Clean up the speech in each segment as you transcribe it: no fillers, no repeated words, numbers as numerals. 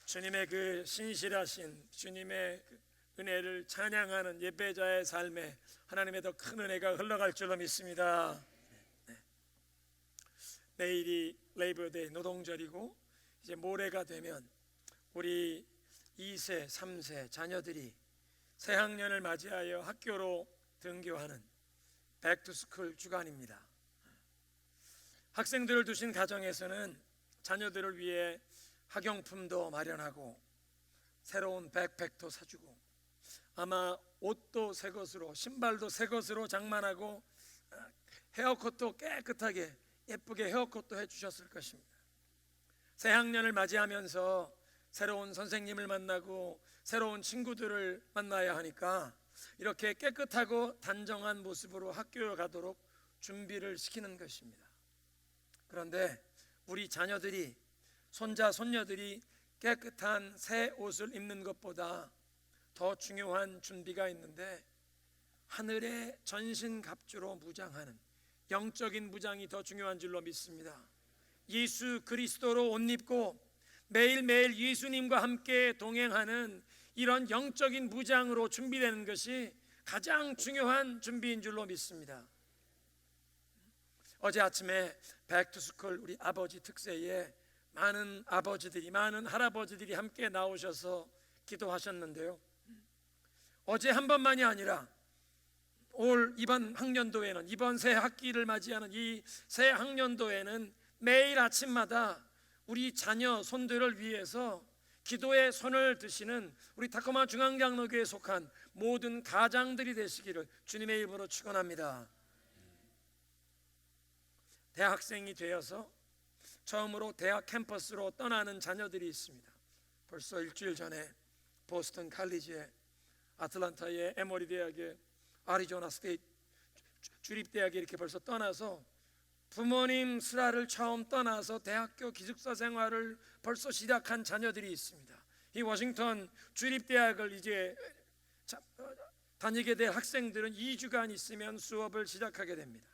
주님의 그 신실하신 주님의 그 은혜를 찬양하는 예배자의 삶에 하나님의 더 큰 은혜가 흘러갈 줄로 믿습니다. 내일이 레이버데이 노동절이고 이제 모레가 되면 우리 2세, 3세 자녀들이 새학년을 맞이하여 학교로 등교하는 백투스쿨 주간입니다. 학생들을 두신 가정에서는 자녀들을 위해 학용품도 마련하고 새로운 백팩도 사주고 아마 옷도 새 것으로 신발도 새 것으로 장만하고 헤어컷도 깨끗하게 예쁘게 헤어컷도 해주셨을 것입니다. 새학년을 맞이하면서 새로운 선생님을 만나고 새로운 친구들을 만나야 하니까 이렇게 깨끗하고 단정한 모습으로 학교에 가도록 준비를 시키는 것입니다. 그런데 우리 자녀들이 손자 손녀들이 깨끗한 새 옷을 입는 것보다 더 중요한 준비가 있는데 하늘의 전신갑주로 무장하는 영적인 무장이 더 중요한 줄로 믿습니다. 예수 그리스도로 옷 입고 매일매일 예수님과 함께 동행하는 이런 영적인 무장으로 준비되는 것이 가장 중요한 준비인 줄로 믿습니다. 어제 아침에 백투스쿨 우리 아버지 특세에 많은 아버지들이 많은 할아버지들이 함께 나오셔서 기도하셨는데요, 어제 한 번만이 아니라 이번 학년도에는 이번 새 학기를 맞이하는 이 새 학년도에는 매일 아침마다 우리 자녀 손들을 위해서 기도의 손을 드시는 우리 타코마 중앙장로교회에 속한 모든 가장들이 되시기를 주님의 이름으로 축원합니다. 대학생이 되어서 처음으로 대학 캠퍼스로 떠나는 자녀들이 있습니다. 벌써 일주일 전에 보스턴 칼리지에, 아틀란타의 에머리 대학에, 아리조나 스테이트 주립대학에 이렇게 벌써 떠나서 부모님 슬하를 처음 떠나서 대학교 기숙사 생활을 벌써 시작한 자녀들이 있습니다. 이 워싱턴 주립대학을 이제 다니게 될 학생들은 2주간 있으면 수업을 시작하게 됩니다.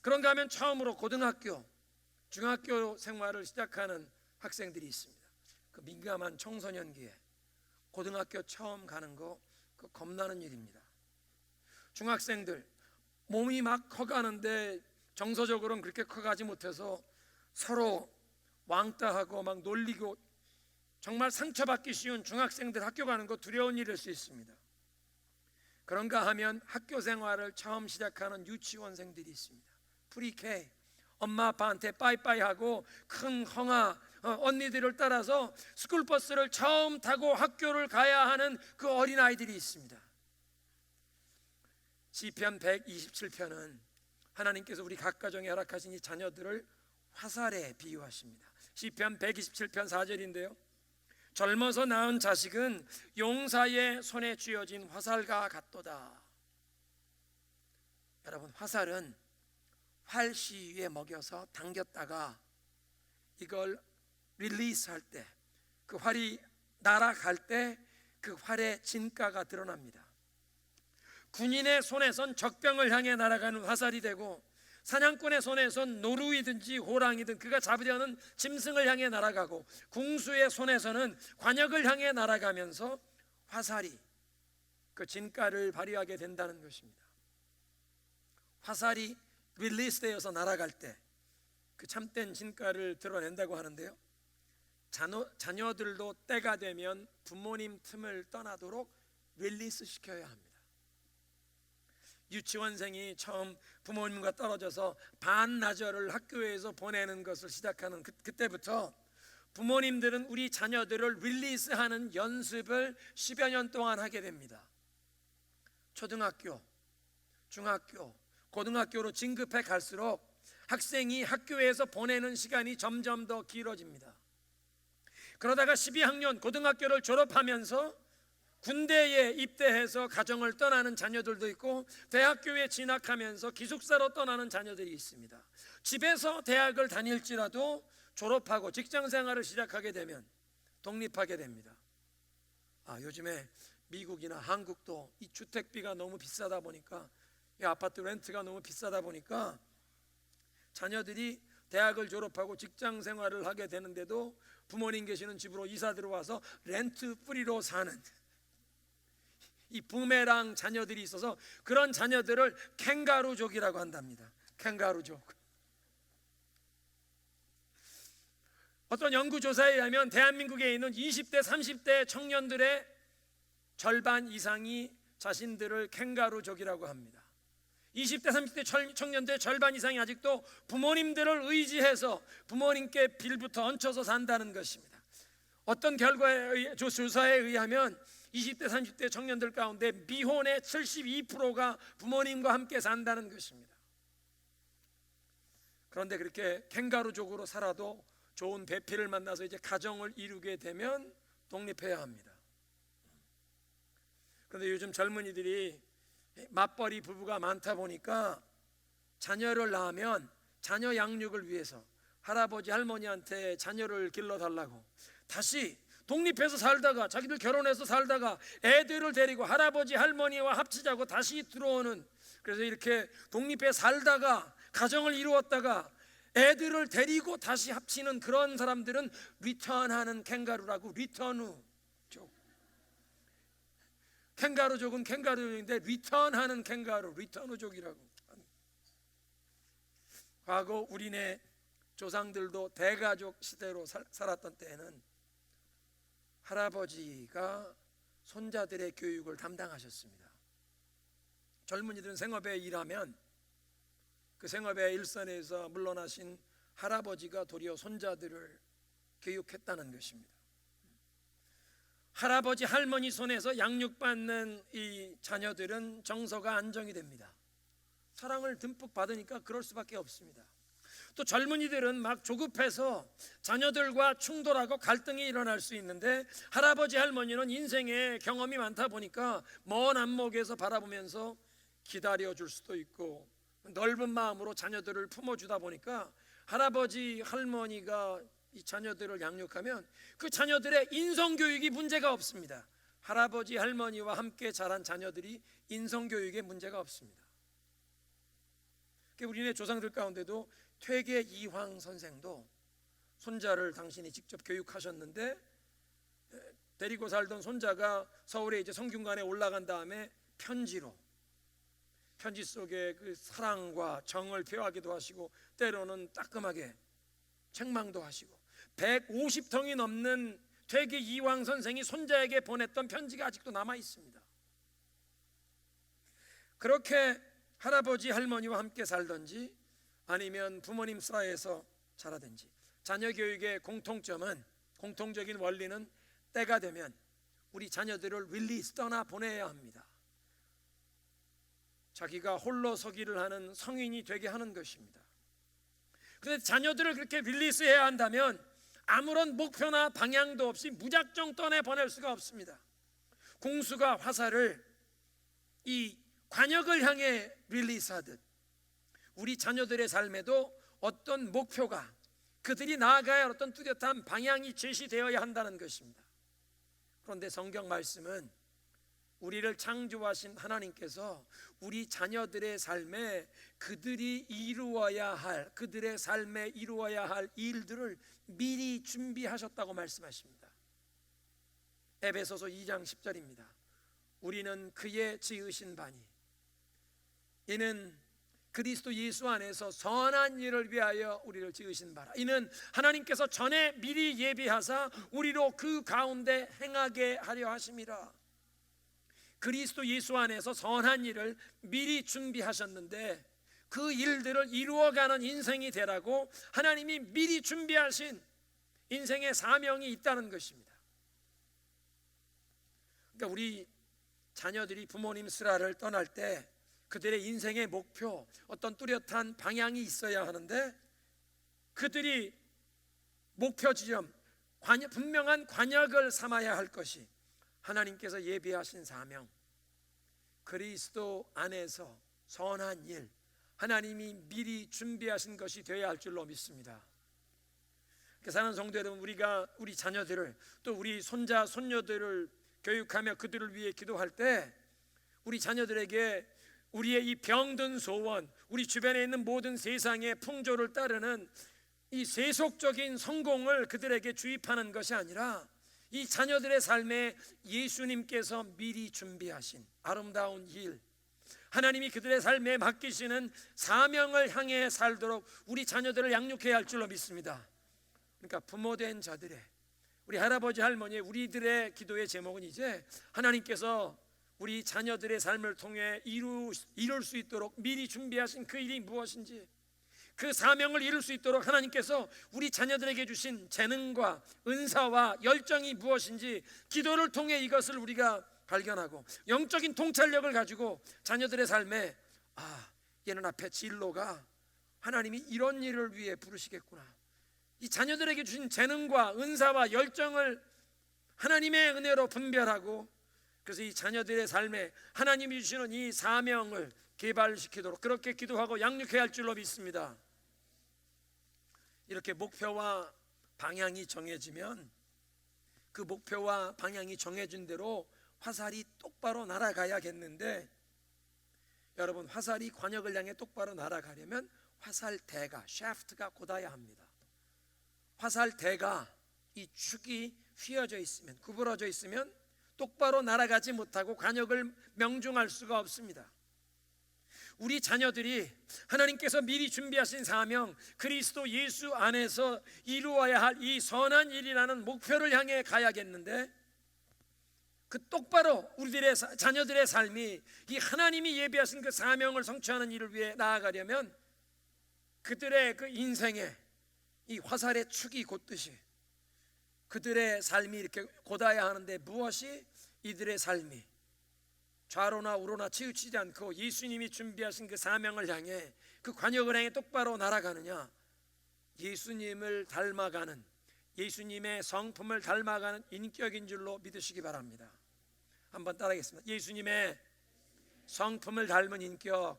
그런가 하면 처음으로 고등학교, 중학교 생활을 시작하는 학생들이 있습니다. 그 민감한 청소년기에 고등학교 처음 가는 거 그 겁나는 일입니다. 중학생들 몸이 막 커가는데 정서적으로는 그렇게 커가지 못해서 서로 왕따하고 막 놀리고 정말 상처받기 쉬운 중학생들 학교 가는 거 두려운 일일 수 있습니다. 그런가 하면 학교 생활을 처음 시작하는 유치원생들이 있습니다. 프리케이, 엄마 아빠한테 빠이빠이 하고 큰 형아 언니들을 따라서 스쿨버스를 처음 타고 학교를 가야 하는 그 어린아이들이 있습니다. 시편 127편은 하나님께서 우리 각 가정에 허락하신 이 자녀들을 화살에 비유하십니다. 시편 127편 4절인데요, 젊어서 낳은 자식은 용사의 손에 쥐어진 화살과 같도다. 여러분, 화살은 활시위에 먹여서 당겼다가 이걸 릴리스할 때, 그 활이 날아갈 때 그 활의 진가가 드러납니다. 군인의 손에선 적병을 향해 날아가는 화살이 되고 사냥꾼의 손에선 노루이든지 호랑이든 그가 잡으려는 짐승을 향해 날아가고 궁수의 손에서는 관역을 향해 날아가면서 화살이 그 진가를 발휘하게 된다는 것입니다. 화살이 릴리스되어서 날아갈 때 그 참된 진가를 드러낸다고 하는데요, 자녀들도 때가 되면 부모님 틈을 떠나도록 릴리스 시켜야 합니다. 유치원생이 처음 부모님과 떨어져서 반나절을 학교에서 보내는 것을 시작하는 그때부터 부모님들은 우리 자녀들을 릴리스하는 연습을 10여 년 동안 하게 됩니다. 초등학교, 중학교, 고등학교로 진급해 갈수록 학생이 학교에서 보내는 시간이 점점 더 길어집니다. 그러다가 12학년 고등학교를 졸업하면서 군대에 입대해서 가정을 떠나는 자녀들도 있고 대학교에 진학하면서 기숙사로 떠나는 자녀들이 있습니다. 집에서 대학을 다닐지라도 졸업하고 직장생활을 시작하게 되면 독립하게 됩니다. 요즘에 미국이나 한국도 이 주택비가 너무 비싸다 보니까, 이 아파트 렌트가 너무 비싸다 보니까 자녀들이 대학을 졸업하고 직장 생활을 하게 되는데도 부모님 계시는 집으로 이사 들어와서 렌트 뿌리로 사는 이 부메랑 자녀들이 있어서 그런 자녀들을 캥가루족이라고 한답니다. 캥가루족. 어떤 연구조사에 의하면 대한민국에 있는 20대 30대 청년들의 절반 이상이 자신들을 캥가루족이라고 합니다. 20대 30대 청년들의 절반 이상이 아직도 부모님들을 의지해서 부모님께 빌부터 얹혀서 산다는 것입니다. 어떤 조사에 의하면 20대 30대 청년들 가운데 미혼의 72%가 부모님과 함께 산다는 것입니다. 그런데 그렇게 캥가루족으로 살아도 좋은 배필을 만나서 이제 가정을 이루게 되면 독립해야 합니다. 그런데 요즘 젊은이들이 맞벌이 부부가 많다 보니까 자녀를 낳으면 자녀 양육을 위해서 할아버지 할머니한테 자녀를 길러달라고 다시 독립해서 살다가 자기들 결혼해서 살다가 애들을 데리고 할아버지 할머니와 합치자고 다시 들어오는, 그래서 이렇게 독립해 살다가 가정을 이루었다가 애들을 데리고 다시 합치는 그런 사람들은 리턴하는 캥가루라고, 리턴우족. 캥가루족은 캥가루족인데 리턴하는 캥가루, 리턴우족이라고. 과거 우리네 조상들도 대가족 시대로 살았던 때에는 할아버지가 손자들의 교육을 담당하셨습니다. 젊은이들은 생업에 일하면 그 생업의 일선에서 물러나신 할아버지가 도리어 손자들을 교육했다는 것입니다. 할아버지 할머니 손에서 양육받는 이 자녀들은 정서가 안정이 됩니다. 사랑을 듬뿍 받으니까 그럴 수밖에 없습니다. 또 젊은이들은 막 조급해서 자녀들과 충돌하고 갈등이 일어날 수 있는데, 할아버지 할머니는 인생에 경험이 많다 보니까 먼 안목에서 바라보면서 기다려줄 수도 있고 넓은 마음으로 자녀들을 품어주다 보니까 할아버지 할머니가 이 자녀들을 양육하면 그 자녀들의 인성교육이 문제가 없습니다. 할아버지 할머니와 함께 자란 자녀들이 인성교육에 문제가 없습니다. 우리네 조상들 가운데도 퇴계 이황 선생도 손자를 당신이 직접 교육하셨는데, 데리고 살던 손자가 서울에 이제 성균관에 올라간 다음에 편지 속에 그 사랑과 정을 표하기도 하시고 때로는 따끔하게 책망도 하시고 150통이 넘는 퇴계 이황 선생이 손자에게 보냈던 편지가 아직도 남아 있습니다. 그렇게 할아버지 할머니와 함께 살든지 아니면 부모님 슬하에서 자라든지 자녀 교육의 공통적인 원리는 때가 되면 우리 자녀들을 릴리스 떠나 보내야 합니다. 자기가 홀로 서기를 하는 성인이 되게 하는 것입니다. 그런데 자녀들을 그렇게 릴리스해야 한다면 아무런 목표나 방향도 없이 무작정 떠내보낼 수가 없습니다. 공수가 화살을 이 관역을 향해 릴리스하듯 우리 자녀들의 삶에도 어떤 목표가, 그들이 나아가야 할 어떤 뚜렷한 방향이 제시되어야 한다는 것입니다. 그런데 성경 말씀은 우리를 창조하신 하나님께서 우리 자녀들의 삶에 그들의 삶에 이루어야 할 일들을 미리 준비하셨다고 말씀하십니다. 에베소서 2장 10절입니다. 우리는 그의 지으신 바니 이는 그리스도 예수 안에서 선한 일을 위하여 우리를 지으신 바라. 이는 하나님께서 전에 미리 예비하사 우리로 그 가운데 행하게 하려 하심이라. 그리스도 예수 안에서 선한 일을 미리 준비하셨는데 그 일들을 이루어가는 인생이 되라고 하나님이 미리 준비하신 인생의 사명이 있다는 것입니다. 그러니까 우리 자녀들이 부모님 슬하를 떠날 때 그들의 인생의 목표, 어떤 뚜렷한 방향이 있어야 하는데, 그들이 목표 지점, 분명한 관역을 삼아야 할 것이 하나님께서 예비하신 사명, 그리스도 안에서 선한 일, 하나님이 미리 준비하신 것이 되어야 할 줄로 믿습니다. 사랑하는 성도 여러분, 우리 자녀들을 또 우리 손자 손녀들을 교육하며 그들을 위해 기도할 때 우리 자녀들에게 우리의 이 병든 소원, 우리 주변에 있는 모든 세상의 풍조를 따르는 이 세속적인 성공을 그들에게 주입하는 것이 아니라 이 자녀들의 삶에 예수님께서 미리 준비하신 아름다운 일, 하나님이 그들의 삶에 맡기시는 사명을 향해 살도록 우리 자녀들을 양육해야 할 줄로 믿습니다. 그러니까 부모된 자들의, 우리 할아버지 할머니, 우리들의 기도의 제목은 이제 하나님께서 우리 자녀들의 삶을 통해 이룰 수 있도록 미리 준비하신 그 일이 무엇인지, 그 사명을 이룰 수 있도록 하나님께서 우리 자녀들에게 주신 재능과 은사와 열정이 무엇인지 기도를 통해 이것을 우리가 발견하고 영적인 통찰력을 가지고 자녀들의 삶에 얘는 앞에 진로가 하나님이 이런 일을 위해 부르시겠구나, 이 자녀들에게 주신 재능과 은사와 열정을 하나님의 은혜로 분별하고 그래서 이 자녀들의 삶에 하나님이 주시는 이 사명을 개발시키도록 그렇게 기도하고 양육해야 할 줄로 믿습니다. 이렇게 목표와 방향이 정해지면 그 목표와 방향이 정해진 대로 화살이 똑바로 날아가야겠는데, 여러분, 화살이 관역을 향해 똑바로 날아가려면 화살대가, 샤프트가 곧아야 합니다. 화살대가, 이 축이 휘어져 있으면, 구부러져 있으면 똑바로 날아가지 못하고 관역을 명중할 수가 없습니다. 우리 자녀들이 하나님께서 미리 준비하신 사명, 그리스도 예수 안에서 이루어야 할 이 선한 일이라는 목표를 향해 가야겠는데, 그 똑바로 우리들의 자녀들의 삶이 이 하나님이 예비하신 그 사명을 성취하는 일을 위해 나아가려면 그들의 그 인생에 이 화살의 축이 곧듯이 그들의 삶이 이렇게 곧아야 하는데, 무엇이 이들의 삶이 좌로나 우로나 치우치지 않고 예수님이 준비하신 그 사명을 향해, 그 관역을 향해 똑바로 날아가느냐, 예수님을 닮아가는, 예수님의 성품을 닮아가는 인격인 줄로 믿으시기 바랍니다. 한번 따라하겠습니다. 예수님의 성품을 닮은 인격.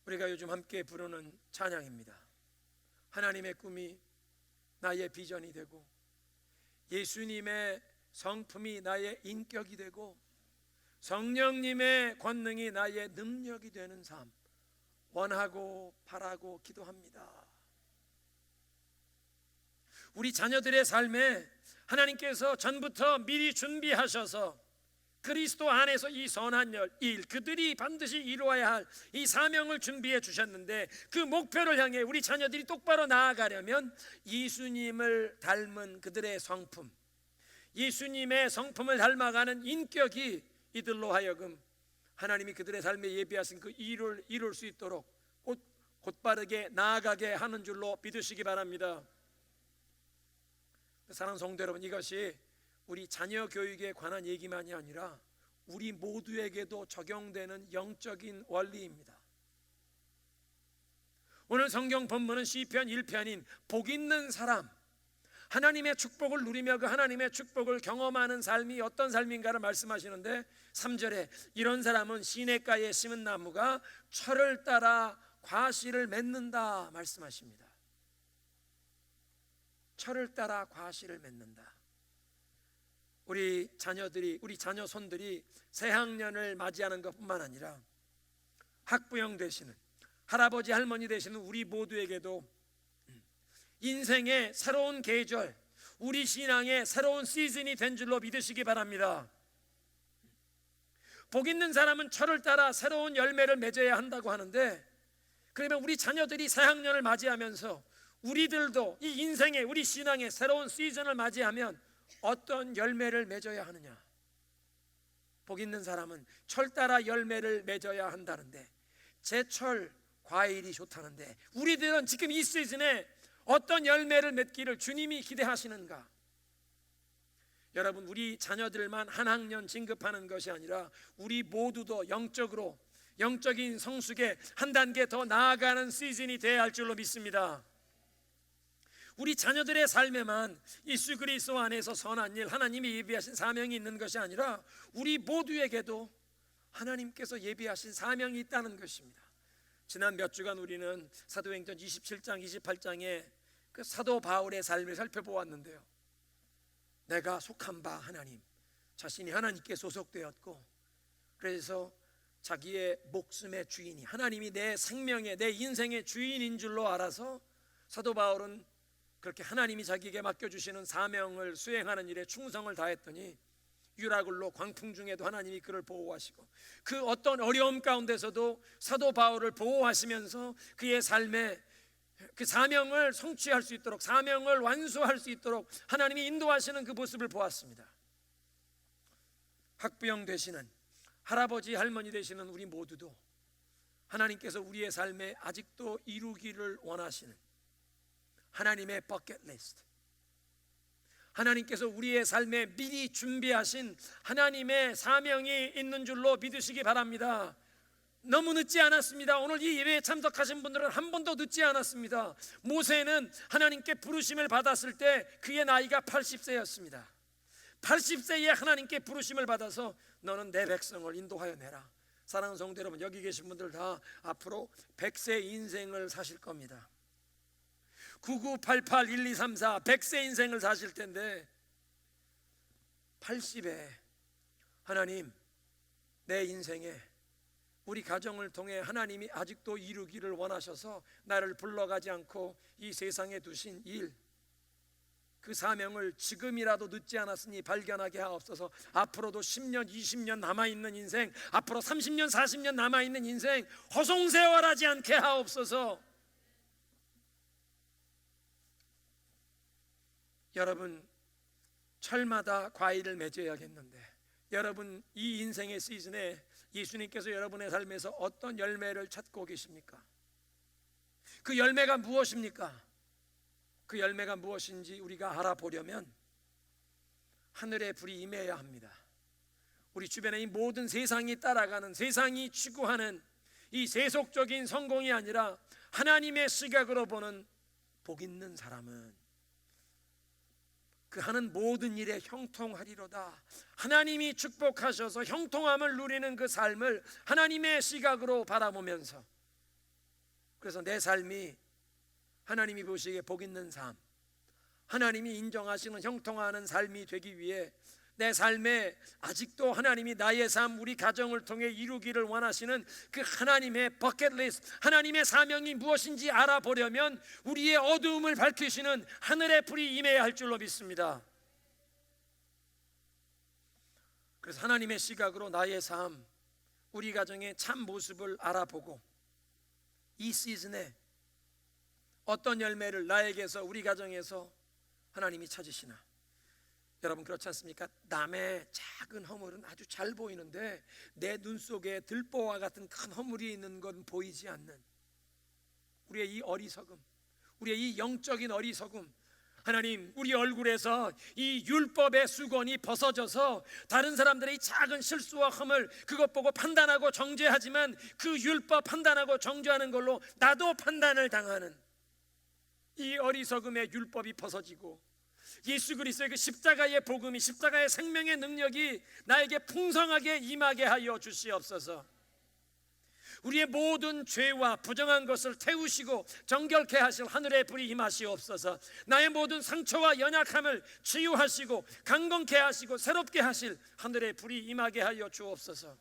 우리가 요즘 함께 부르는 찬양입니다. 하나님의 꿈이 나의 비전이 되고 예수님의 성품이 나의 인격이 되고 성령님의 권능이 나의 능력이 되는 삶, 원하고 바라고 기도합니다. 우리 자녀들의 삶에 하나님께서 전부터 미리 준비하셔서 그리스도 안에서 이 선한 일, 그들이 반드시 이루어야 할 이 사명을 준비해 주셨는데, 그 목표를 향해 우리 자녀들이 똑바로 나아가려면 예수님을 닮은 그들의 성품, 예수님의 성품을 닮아가는 인격이 이들로 하여금 하나님이 그들의 삶에 예비하신 그 일을 이룰 수 있도록 곧바르게 나아가게 하는 줄로 믿으시기 바랍니다. 사랑하는 성도 여러분, 이것이 우리 자녀 교육에 관한 얘기만이 아니라 우리 모두에게도 적용되는 영적인 원리입니다. 오늘 성경 본문은 시편 1편인 복 있는 사람, 하나님의 축복을 누리며 그 하나님의 축복을 경험하는 삶이 어떤 삶인가를 말씀하시는데, 3절에 이런 사람은 시냇가에 심은 나무가 철을 따라 과실을 맺는다 말씀하십니다. 철을 따라 과실을 맺는다. 우리 자녀들이, 우리 자녀손들이 새학년을 맞이하는 것뿐만 아니라 학부형 되시는, 할아버지 할머니 되시는 우리 모두에게도 인생의 새로운 계절, 우리 신앙의 새로운 시즌이 된 줄로 믿으시기 바랍니다. 복 있는 사람은 철을 따라 새로운 열매를 맺어야 한다고 하는데, 그러면 우리 자녀들이 새학년을 맞이하면서 우리들도 이 인생의, 우리 신앙의 새로운 시즌을 맞이하면 어떤 열매를 맺어야 하느냐? 복 있는 사람은 철 따라 열매를 맺어야 한다는데, 제철 과일이 좋다는데 우리들은 지금 이 시즌에 어떤 열매를 맺기를 주님이 기대하시는가? 여러분, 우리 자녀들만 한 학년 진급하는 것이 아니라 우리 모두도 영적으로, 영적인 성숙에 한 단계 더 나아가는 시즌이 되어야 할 줄로 믿습니다. 우리 자녀들의 삶에만 예수 그리스도 안에서 선한 일, 하나님이 예비하신 사명이 있는 것이 아니라 우리 모두에게도 하나님께서 예비하신 사명이 있다는 것입니다. 지난 몇 주간 우리는 사도행전 27장, 28장의 그 사도 바울의 삶을 살펴보았는데요, 내가 속한 바 하나님, 자신이 하나님께 소속되었고, 그래서 자기의 목숨의 주인이, 하나님이 내 생명의, 내 인생의 주인인 줄로 알아서 사도 바울은 그렇게 하나님이 자기에게 맡겨주시는 사명을 수행하는 일에 충성을 다했더니 유라굴로 광풍 중에도 하나님이 그를 보호하시고, 그 어떤 어려움 가운데서도 사도 바울을 보호하시면서 그의 삶에 그 사명을 성취할 수 있도록, 사명을 완수할 수 있도록 하나님이 인도하시는 그 모습을 보았습니다. 학부형 되시는, 할아버지 할머니 되시는 우리 모두도 하나님께서 우리의 삶에 아직도 이루기를 원하시는 하나님의 버킷리스트, 하나님께서 우리의 삶에 미리 준비하신 하나님의 사명이 있는 줄로 믿으시기 바랍니다. 너무 늦지 않았습니다. 오늘 이 예배에 참석하신 분들은 한 번도 늦지 않았습니다. 모세는 하나님께 부르심을 받았을 때 그의 나이가 80세였습니다. 80세에 하나님께 부르심을 받아서 너는 내 백성을 인도하여 내라. 사랑하는 성도 여러분, 여기 계신 분들 다 앞으로 100세 인생을 사실 겁니다. 9988 1234 100세 인생을 사실 텐데 80에 하나님, 내 인생에 우리 가정을 통해 하나님이 아직도 이루기를 원하셔서 나를 불러가지 않고 이 세상에 두신 일, 그 사명을 지금이라도 늦지 않았으니 발견하게 하옵소서. 앞으로도 10년 20년 남아있는 인생, 앞으로 30년 40년 남아있는 인생 허송세월하지 않게 하옵소서. 여러분, 철마다 과일을 맺어야겠는데, 여러분 이 인생의 시즌에 예수님께서 여러분의 삶에서 어떤 열매를 찾고 계십니까? 그 열매가 무엇입니까? 그 열매가 무엇인지 우리가 알아보려면 하늘의 불이 임해야 합니다. 우리 주변에 이 모든 세상이 따라가는, 세상이 추구하는 이 세속적인 성공이 아니라 하나님의 시각으로 보는 복 있는 사람은 그 하는 모든 일에 형통하리로다. 하나님이 축복하셔서 형통함을 누리는 그 삶을 하나님의 시각으로 바라보면서, 그래서 내 삶이 하나님이 보시기에 복 있는 삶, 하나님이 인정하시는 형통하는 삶이 되기 위해 내 삶에 아직도 하나님이 나의 삶, 우리 가정을 통해 이루기를 원하시는 그 하나님의 버킷리스트, 하나님의 사명이 무엇인지 알아보려면 우리의 어두움을 밝히시는 하늘의 불이 임해야 할 줄로 믿습니다. 그래서 하나님의 시각으로 나의 삶, 우리 가정의 참 모습을 알아보고 이 시즌에 어떤 열매를 나에게서, 우리 가정에서 하나님이 찾으시나. 여러분 그렇지 않습니까? 남의 작은 허물은 아주 잘 보이는데 내 눈 속에 들보와 같은 큰 허물이 있는 건 보이지 않는 우리의 이 어리석음, 우리의 이 영적인 어리석음, 하나님 우리 얼굴에서 이 율법의 수건이 벗어져서 다른 사람들의 이 작은 실수와 허물, 그것 보고 판단하고 정죄하지만 그 율법 판단하고 정죄하는 걸로 나도 판단을 당하는 이 어리석음의 율법이 벗어지고 예수 그리스도의 그 십자가의 복음이, 십자가의 생명의 능력이 나에게 풍성하게 임하게 하여 주시옵소서. 우리의 모든 죄와 부정한 것을 태우시고 정결케 하실 하늘의 불이 임하시옵소서. 나의 모든 상처와 연약함을 치유하시고 강건케 하시고 새롭게 하실 하늘의 불이 임하게 하여 주옵소서.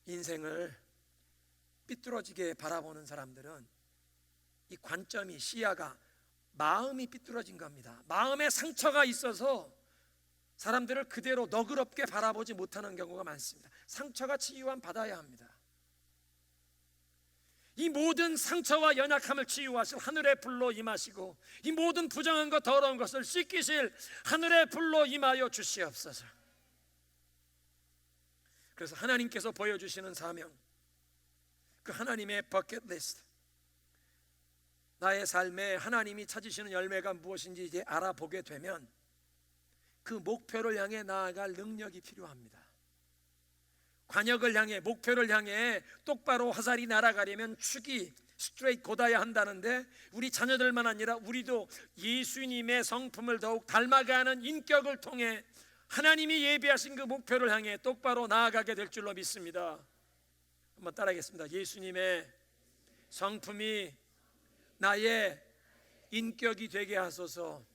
인생을 삐뚤어지게 바라보는 사람들은 이 관점이, 시야가, 마음이 삐뚤어진 겁니다. 마음에 상처가 있어서 사람들을 그대로 너그럽게 바라보지 못하는 경우가 많습니다. 상처가 치유함 받아야 합니다. 이 모든 상처와 연약함을 치유하실 하늘의 불로 임하시고 이 모든 부정한 것, 더러운 것을 씻기실 하늘의 불로 임하여 주시옵소서. 그래서 하나님께서 보여주시는 사명, 그 하나님의 버킷리스트, 나의 삶에 하나님이 찾으시는 열매가 무엇인지 이제 알아보게 되면 그 목표를 향해 나아갈 능력이 필요합니다. 관역을 향해, 목표를 향해 똑바로 화살이 날아가려면 축이 스트레이트 곧아야 한다는데, 우리 자녀들만 아니라 우리도 예수님의 성품을 더욱 닮아가는 인격을 통해 하나님이 예비하신 그 목표를 향해 똑바로 나아가게 될 줄로 믿습니다. 한번 따라하겠습니다. 예수님의 성품이 나의 인격이 되게 하소서.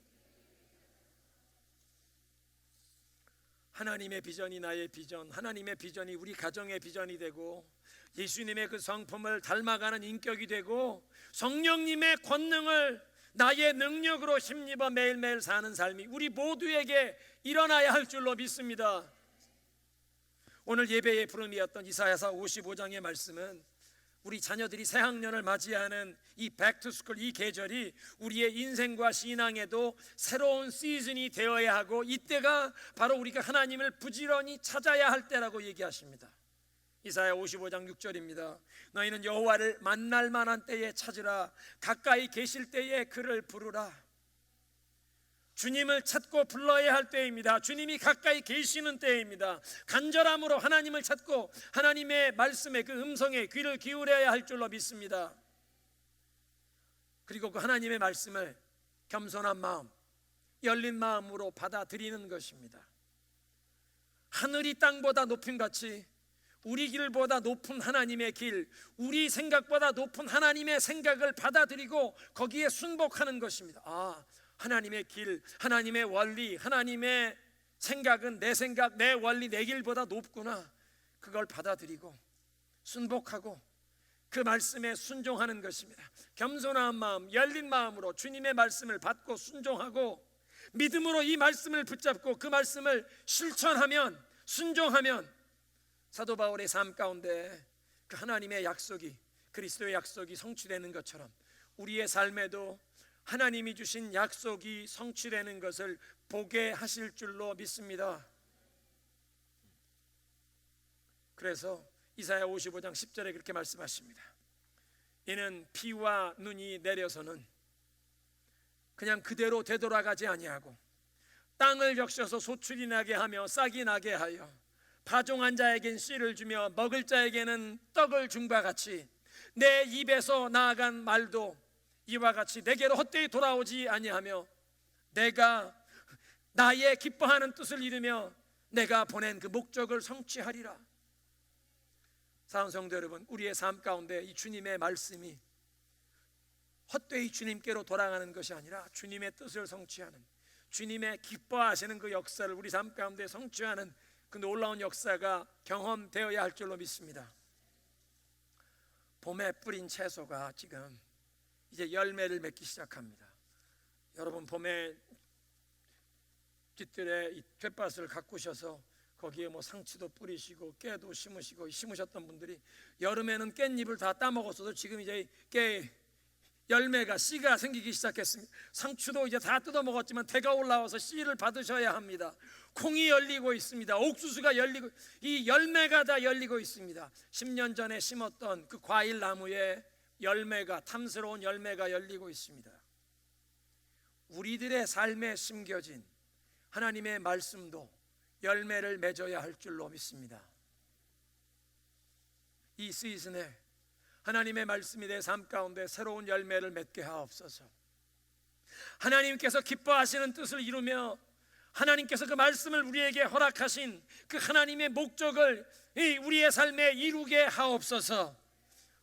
하나님의 비전이 나의 비전, 하나님의 비전이 우리 가정의 비전이 되고 예수님의 그 성품을 닮아가는 인격이 되고 성령님의 권능을 나의 능력으로 힘입어 매일매일 사는 삶이 우리 모두에게 일어나야 할 줄로 믿습니다. 오늘 예배의 부름이었던 이사야서 55장의 말씀은 우리 자녀들이 새학년을 맞이하는 이 백투스쿨 이 계절이 우리의 인생과 신앙에도 새로운 시즌이 되어야 하고 이때가 바로 우리가 하나님을 부지런히 찾아야 할 때라고 얘기하십니다. 이사야 55장 6절입니다. 너희는 여호와를 만날 만한 때에 찾으라. 가까이 계실 때에 그를 부르라. 주님을 찾고 불러야 할 때입니다. 주님이 가까이 계시는 때입니다. 간절함으로 하나님을 찾고 하나님의 말씀에 그 음성에 귀를 기울여야 할 줄로 믿습니다. 그리고 그 하나님의 말씀을 겸손한 마음, 열린 마음으로 받아들이는 것입니다. 하늘이 땅보다 높은 같이 우리 길보다 높은 하나님의 길, 우리 생각보다 높은 하나님의 생각을 받아들이고 거기에 순복하는 것입니다. 하나님의 길, 하나님의 원리, 하나님의 생각은 내 생각, 내 원리, 내 길보다 높구나. 그걸 받아들이고 순복하고 그 말씀에 순종하는 것입니다. 겸손한 마음, 열린 마음으로 주님의 말씀을 받고 순종하고 믿음으로 이 말씀을 붙잡고 그 말씀을 실천하면, 순종하면 사도 바울의 삶 가운데 그 하나님의 약속이, 그리스도의 약속이 성취되는 것처럼 우리의 삶에도 하나님이 주신 약속이 성취되는 것을 보게 하실 줄로 믿습니다. 그래서 이사야 55장 10절에 그렇게 말씀하십니다. 이는 피와 눈이 내려서는 그냥 그대로 되돌아가지 아니하고 땅을 적셔서 소출이 나게 하며 싹이 나게 하여 파종한 자에겐 씨를 주며 먹을 자에게는 떡을 준 바 같이 내 입에서 나아간 말도 이와 같이 내게로 헛되이 돌아오지 아니하며 내가 나의 기뻐하는 뜻을 이루며 내가 보낸 그 목적을 성취하리라. 사랑하는 성도 여러분, 우리의 삶 가운데 이 주님의 말씀이 헛되이 주님께로 돌아가는 것이 아니라 주님의 뜻을 성취하는, 주님의 기뻐하시는 그 역사를 우리 삶 가운데 성취하는 그 놀라운 역사가 경험되어야 할 줄로 믿습니다. 봄에 뿌린 채소가 지금 이제 열매를 맺기 시작합니다. 여러분 봄에 뒷뜰에 이 텃밭을 가꾸셔서 거기에 뭐 상추도 뿌리시고 깨도 심으시고 심으셨던 분들이 여름에는 깻잎을 다 따먹었어도 지금 이제 깨 열매가 씨가 생기기 시작했습니다. 상추도 이제 다 뜯어먹었지만 대가 올라와서 씨를 받으셔야 합니다. 콩이 열리고 있습니다. 옥수수가 열리고, 이 열매가 다 열리고 있습니다. 10년 전에 심었던 그 과일 나무에 열매가, 탐스러운 열매가 열리고 있습니다. 우리들의 삶에 심겨진 하나님의 말씀도 열매를 맺어야 할 줄로 믿습니다. 이 시즌에 하나님의 말씀이 내 삶 가운데 새로운 열매를 맺게 하옵소서. 하나님께서 기뻐하시는 뜻을 이루며 하나님께서 그 말씀을 우리에게 허락하신 그 하나님의 목적을 우리의 삶에 이루게 하옵소서.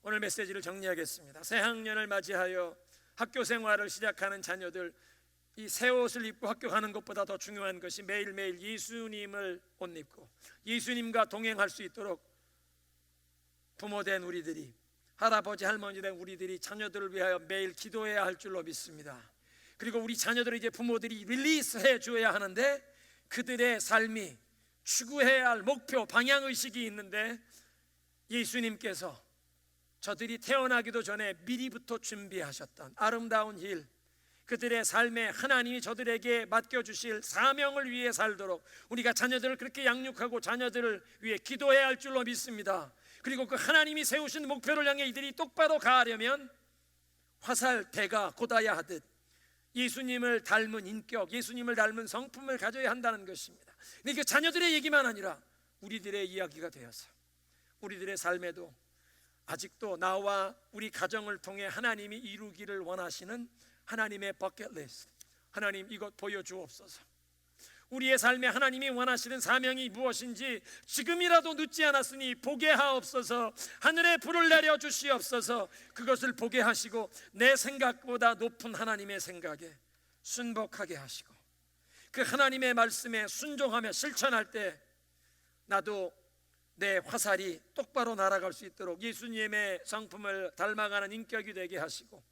오늘 메시지를 정리하겠습니다. 새학년을 맞이하여 학교 생활을 시작하는 자녀들, 이 새 옷을 입고 학교 가는 것보다 더 중요한 것이 매일매일 예수님을 옷 입고 예수님과 동행할 수 있도록 부모된 우리들이, 할아버지 할머니 된 우리들이 자녀들을 위하여 매일 기도해야 할 줄로 믿습니다. 그리고 우리 자녀들을 이제 부모들이 릴리스해 줘야 하는데 그들의 삶이 추구해야 할 목표, 방향의식이 있는데 예수님께서 저들이 태어나기도 전에 미리부터 준비하셨던 아름다운 일, 그들의 삶에 하나님이 저들에게 맡겨주실 사명을 위해 살도록 우리가 자녀들을 그렇게 양육하고 자녀들을 위해 기도해야 할 줄로 믿습니다. 그리고 그 하나님이 세우신 목표를 향해 이들이 똑바로 가려면 화살 대가 곧아야 하듯 예수님을 닮은 인격, 예수님을 닮은 성품을 가져야 한다는 것입니다. 근데 그 자녀들의 얘기만 아니라 우리들의 이야기가 되어서 우리들의 삶에도 아직도 나와 우리 가정을 통해 하나님이 이루기를 원하시는 하나님의 버킷리스트, 하나님 이것 보여주옵소서. 우리의 삶에 하나님이 원하시는 사명이 무엇인지 지금이라도 늦지 않았으니 보게 하옵소서. 하늘에 불을 내려 주시옵소서. 그것을 보게 하시고 내 생각보다 높은 하나님의 생각에 순복하게 하시고 그 하나님의 말씀에 순종하며 실천할 때 나도 내 화살이 똑바로 날아갈 수 있도록 예수님의 성품을 닮아가는 인격이 되게 하시고,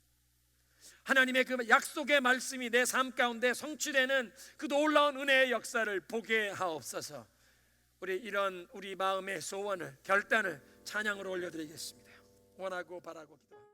하나님의 그 약속의 말씀이 내 삶 가운데 성취되는 그 놀라운 은혜의 역사를 보게 하옵소서. 우리 마음의 소원을, 결단을 찬양으로 올려드리겠습니다. 원하고 바라고 기도합니다.